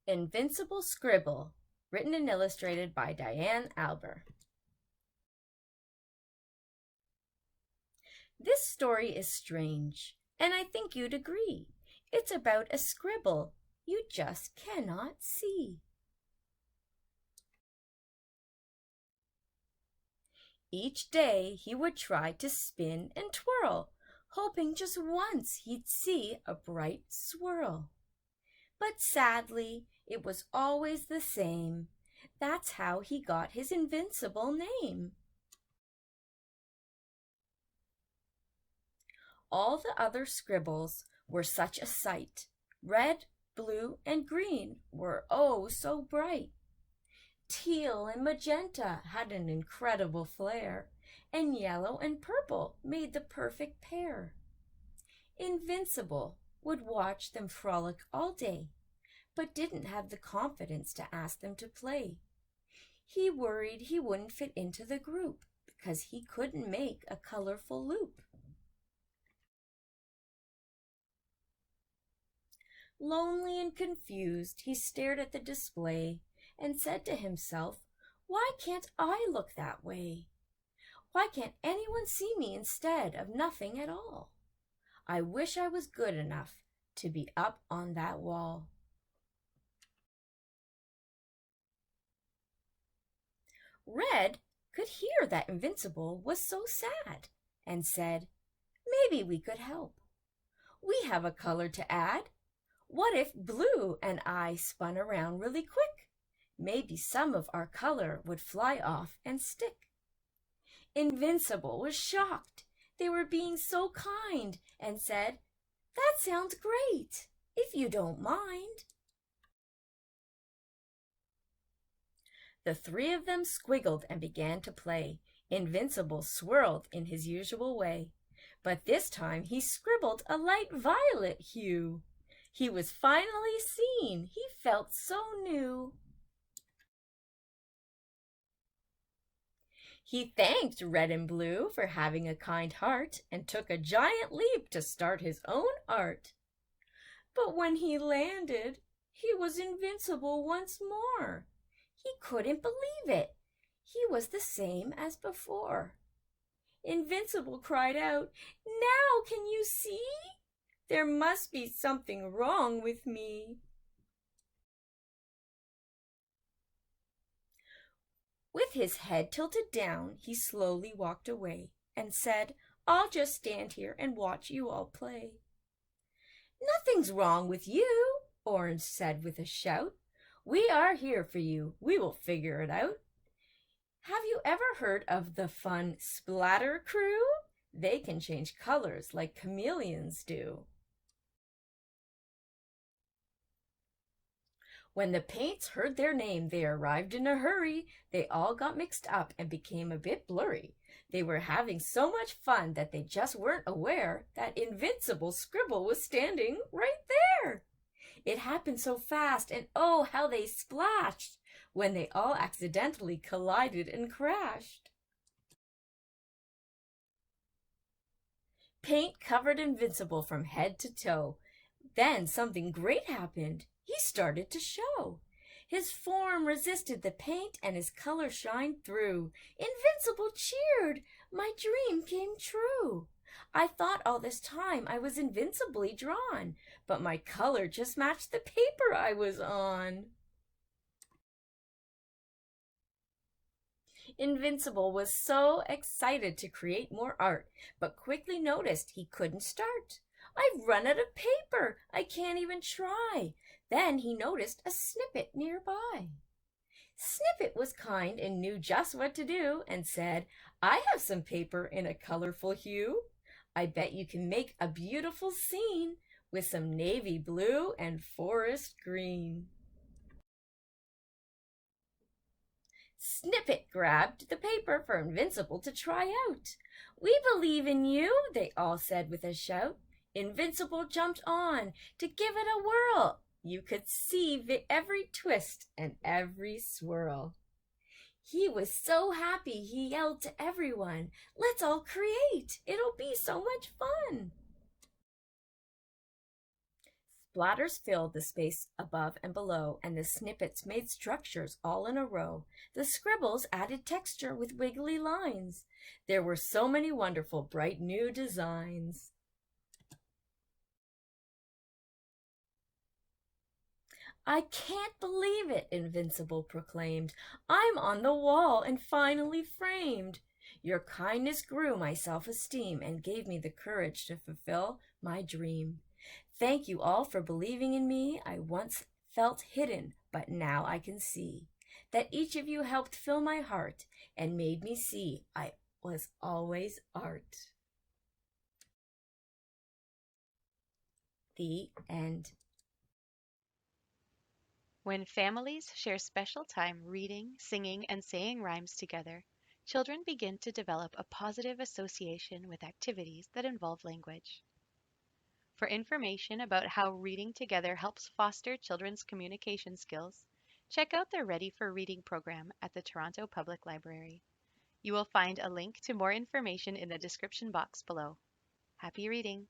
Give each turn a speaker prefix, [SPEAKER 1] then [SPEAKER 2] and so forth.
[SPEAKER 1] Invincible Scribble, written and illustrated by Diane Alber. This story is strange, and I think you'd agree. It's about a scribble you just cannot see. Each day he would try to spin and twirl, hoping just once he'd see a bright swirl. But sadly, it was always the same. That's how he got his invincible name. All the other scribbles were such a sight. Red, blue, and green were oh so bright. Teal and magenta had an incredible flair, and yellow and purple made the perfect pair. Invincible would watch them frolic all day, but didn't have the confidence to ask them to play. He worried he wouldn't fit into the group because he couldn't make a colorful loop. Lonely and confused, he stared at the display and said to himself, "Why can't I look that way? Why can't anyone see me instead of nothing at all? I wish I was good enough to be up on that wall." Red could hear that Invincible was so sad and said, "Maybe we could help. We have a color to add. What if blue and I spun around really quick? Maybe some of our color would fly off and stick." Invincible was shocked. They were being so kind and said, "That sounds great, if you don't mind." The three of them squiggled and began to play. Invincible swirled in his usual way, but this time he scribbled a light violet hue. He was finally seen. He felt so new. He thanked Red and Blue for having a kind heart and took a giant leap to start his own art. But when he landed, he was invincible once more. He couldn't believe it. He was the same as before. Invincible cried out, "Now can you see? There must be something wrong with me." With his head tilted down, he slowly walked away and said, "I'll just stand here and watch you all play." "Nothing's wrong with you," Orange said with a shout. "We are here for you. We will figure it out. Have you ever heard of the fun Splatter Crew? They can change colors like chameleons do." When the Paints heard their name, they arrived in a hurry. They all got mixed up and became a bit blurry. They were having so much fun that they just weren't aware that Invincible Scribble was standing right there. It happened so fast, and oh, how they splashed when they all accidentally collided and crashed. Paint covered Invincible from head to toe. Then something great happened. He started to show. His form resisted the paint and his color shined through. Invincible cheered. "My dream came true. I thought all this time I was invincibly drawn, but my color just matched the paper I was on." Invincible was so excited to create more art, but quickly noticed he couldn't start. "I've run out of paper. I can't even try." Then he noticed a Snippet nearby. Snippet was kind and knew just what to do and said, "I have some paper in a colorful hue. I bet you can make a beautiful scene with some navy blue and forest green." Snippet grabbed the paper for Invincible to try out. "We believe in you," they all said with a shout. Invincible jumped on to give it a whirl. You could see every twist and every swirl. He was so happy he yelled to everyone, "Let's all create! It'll be so much fun!" Blotters filled the space above and below, and the snippets made structures all in a row. The scribbles added texture with wiggly lines. There were so many wonderful, bright new designs. I can't believe it, Invincible proclaimed. I'm on the wall and finally framed. Your kindness grew my self-esteem and gave me the courage to fulfill my dream. Thank you all for believing in me. I once felt hidden, but now I can see that each of you helped fill my heart and made me see I was always art. The end.
[SPEAKER 2] When families share special time reading, singing, and saying rhymes together, children begin to develop a positive association with activities that involve language. For information about how reading together helps foster children's communication skills, check out the Ready for Reading program at the Toronto Public Library. You will find a link to more information in the description box below. Happy reading!